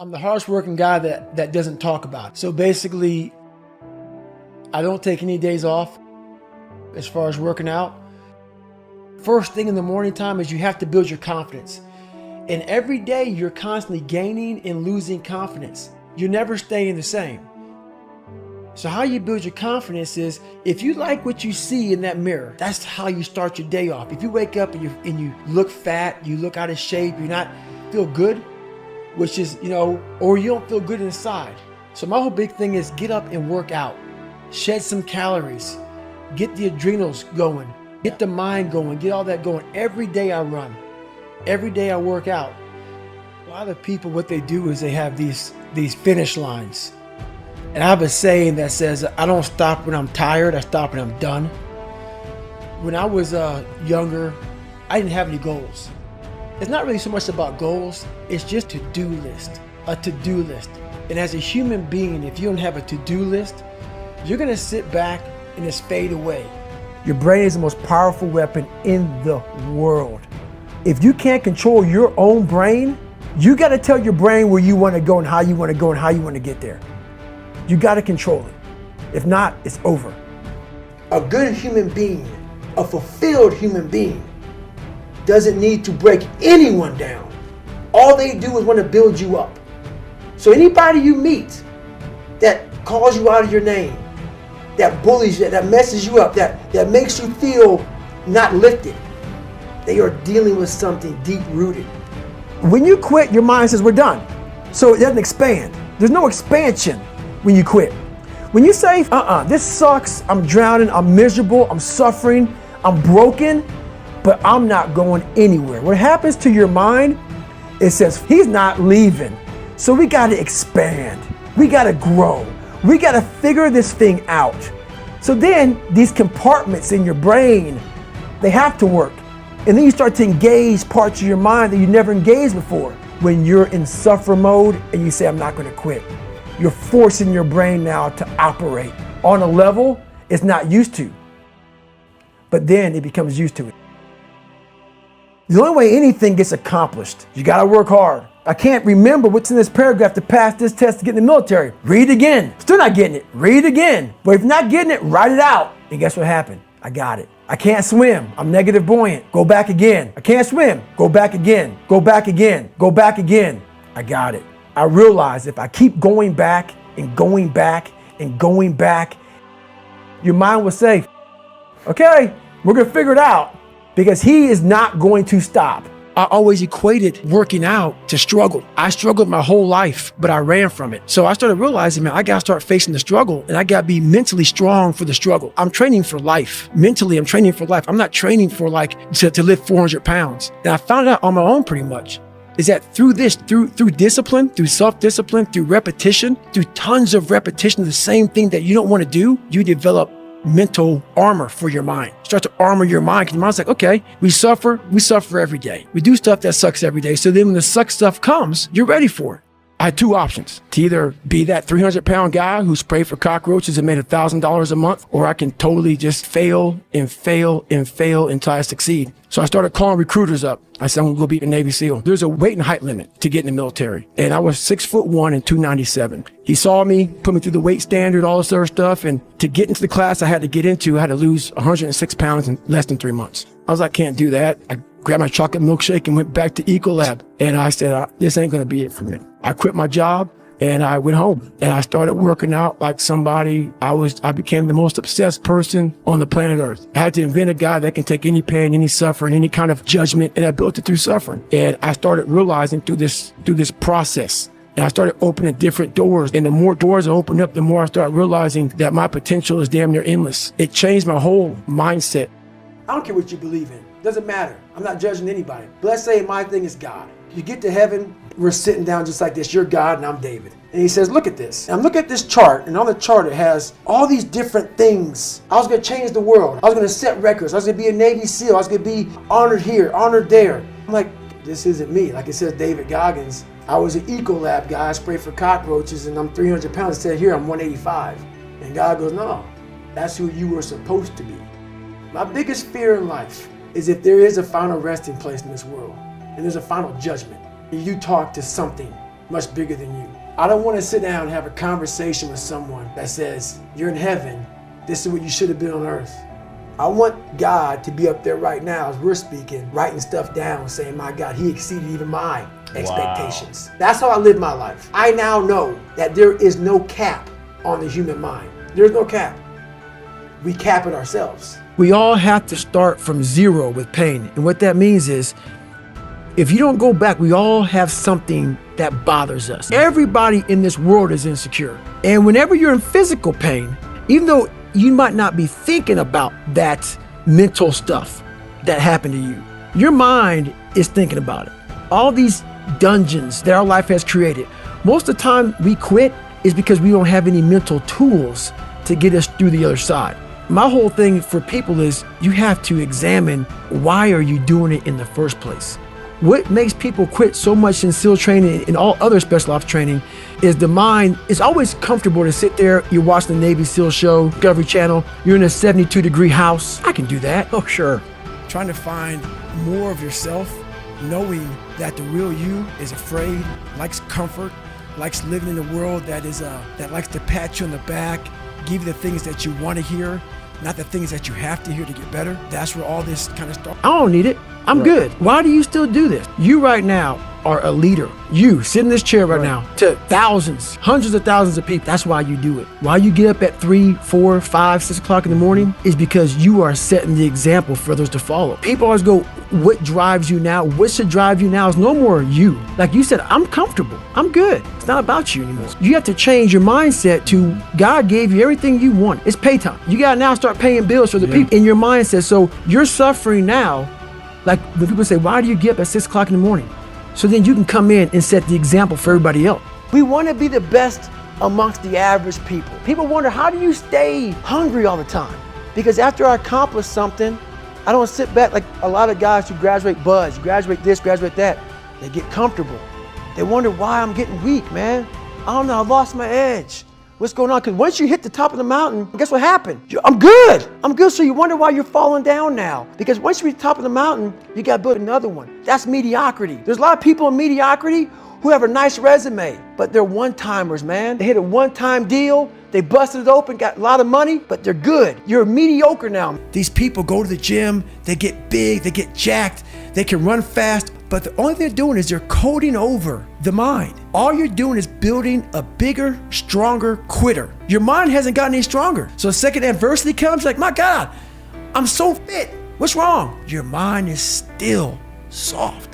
I'm the hardest working guy that doesn't talk about it. So basically, I don't take any days off as far as working out. First thing in the morning time is you have to build your confidence. And every day you're constantly gaining and losing confidence. You're never staying the same. So how you build your confidence is, if you like what you see in that mirror, that's how you start your day off. If you wake up and you look fat, you look out of shape, you're not feel good, which is, or you don't feel good inside. So my whole big thing is get up and work out. Shed some calories. Get the adrenals going. Get the mind going. Get all that going. Every day I run. Every day I work out. A lot of people, what they do is they have these finish lines. And I have a saying that says, I don't stop when I'm tired, I stop when I'm done. When I was younger, I didn't have any goals. It's not really so much about goals, it's just to-do list, a to-do list. And as a human being, if you don't have a to-do list, you're gonna sit back and just fade away. Your brain is the most powerful weapon in the world. If you can't control your own brain, you gotta tell your brain where you wanna go and how you wanna go and how you wanna get there. You gotta control it. If not, it's over. A good human being, a fulfilled human being, doesn't need to break anyone down. All they do is want to build you up. So anybody you meet that calls you out of your name, that bullies you, that messes you up, that makes you feel not lifted, they are dealing with something deep rooted. When you quit, your mind says we're done. So it doesn't expand. There's no expansion when you quit. When you say, this sucks, I'm drowning, I'm miserable, I'm suffering, I'm broken, but I'm not going anywhere. What happens to your mind, it says, he's not leaving. So we gotta expand, we gotta grow, we gotta figure this thing out. So then these compartments in your brain, they have to work. And then you start to engage parts of your mind that you never engaged before. When you're in suffer mode and you say, I'm not gonna quit. You're forcing your brain now to operate on a level it's not used to. But then it becomes used to it. The only way anything gets accomplished, you gotta work hard. I can't remember what's in this paragraph to pass this test to get in the military. Read it again. Still not getting it. Read it again. But if you're not getting it, write it out. And guess what happened? I got it. I can't swim. I'm negative buoyant. Go back again. I can't swim. Go back again. Go back again. Go back again. I got it. I realized if I keep going back and going back and going back, your mind will say, okay, we're gonna figure it out, because he is not going to stop. I always equated working out to struggle. I struggled my whole life, but I ran from it. So I started realizing, man, I gotta start facing the struggle, and I gotta be mentally strong for the struggle. I'm training for life. Mentally, I'm training for life. I'm not training for to lift 400 pounds. And I found out on my own pretty much, is that through discipline, through self-discipline, through repetition, through tons of repetition of the same thing that you don't want to do, you develop mental armor for your mind. Start to armor your mind, because your mind's like, okay, we suffer every day. We do stuff that sucks every day. So then when the suck stuff comes, you're ready for it. I had two options: to either be that 300-pound guy who sprayed for cockroaches and made $1,000 a month, or I can totally just fail and fail and fail until I succeed. So I started calling recruiters up. I said, I'm gonna go be a Navy SEAL. There's a weight and height limit to get in the military. And I was 6'1" and 297. He saw me, put me through the weight standard, all this other stuff. And to get into the class I had to lose 106 pounds in less than 3 months. I was like, can't do that. I grabbed my chocolate milkshake and went back to Ecolab. And I said, this ain't gonna be it for me. I quit my job and I went home and I started working out like somebody. I became the most obsessed person on the planet Earth. I had to invent a guy that can take any pain, any suffering, any kind of judgment, and I built it through suffering. And I started realizing through this process, and I started opening different doors. And the more doors I opened up, the more I started realizing that my potential is damn near endless. It changed my whole mindset. I don't care what you believe in. Doesn't matter. I'm not judging anybody. But let's say my thing is God. You get to heaven, we're sitting down just like this. You're God and I'm David. And he says, look at this. And I'm looking at this chart, and on the chart it has all these different things. I was gonna change the world. I was gonna set records. I was gonna be a Navy SEAL. I was gonna be honored here, honored there. I'm like, this isn't me. Like it says David Goggins. I was an Ecolab guy. I sprayed for cockroaches and I'm 300 pounds. It said here I'm 185. And God goes, no, that's who you were supposed to be. My biggest fear in life is if there is a final resting place in this world, and there's a final judgment, and you talk to something much bigger than you. I don't want to sit down and have a conversation with someone that says, you're in heaven, this is what you should have been on earth. I want God to be up there right now as we're speaking, writing stuff down, saying, my God, he exceeded even my expectations. Wow. That's how I live my life. I now know that there is no cap on the human mind. There's no cap. We cap it ourselves. We all have to start from zero with pain. And what that means is, if you don't go back, we all have something that bothers us. Everybody in this world is insecure. And whenever you're in physical pain, even though you might not be thinking about that mental stuff that happened to you, your mind is thinking about it. All these dungeons that our life has created, most of the time we quit is because we don't have any mental tools to get us through the other side. My whole thing for people is you have to examine, why are you doing it in the first place? What makes people quit so much in SEAL training and all other special ops training is the mind. It's always comfortable to sit there, you're watching the Navy SEAL show, Discovery Channel, you're in a 72-degree house. I can do that. Oh, sure. Trying to find more of yourself, knowing that the real you is afraid, likes comfort, likes living in a world that likes to pat you on the back, give you the things that you want to hear, not the things that you have to hear to get better. That's where all this kind of stuff. I don't need it. I'm good. Why do you still do this? You right now are a leader. You sit in this chair right now to thousands, hundreds of thousands of people. That's why you do it. Why you get up at 3, 4, 5, 6 o'clock in the morning is because you are setting the example for others to follow. People always go, what drives you now? What should drive you now is no more you. Like you said, I'm comfortable. I'm good. It's not about you anymore. You have to change your mindset to God gave you everything you want. It's pay time. You got to now start paying bills for the people in your mindset. So you're suffering now. Like when people say, why do you get up at 6 o'clock in the morning? So then you can come in and set the example for everybody else. We want to be the best amongst the average people. People wonder, how do you stay hungry all the time? Because after I accomplish something, I don't sit back like a lot of guys who graduate buds, graduate this, graduate that. They get comfortable. They wonder why I'm getting weak, man. I don't know, I lost my edge. What's going on? Because once you hit the top of the mountain, guess what happened? I'm good. I'm good. So you wonder why you're falling down now. Because once you reach the top of the mountain, you got to build another one. That's mediocrity. There's a lot of people in mediocrity who have a nice resume, but they're one-timers, man. They hit a one-time deal. They busted it open, got a lot of money, but they're good. You're mediocre now. These people go to the gym, they get big, they get jacked, they can run fast, but the only thing they're doing is they're coding over the mind. All you're doing is building a bigger, stronger quitter. Your mind hasn't gotten any stronger. So the second adversity comes, you're like, my God, I'm so fit. What's wrong? Your mind is still soft.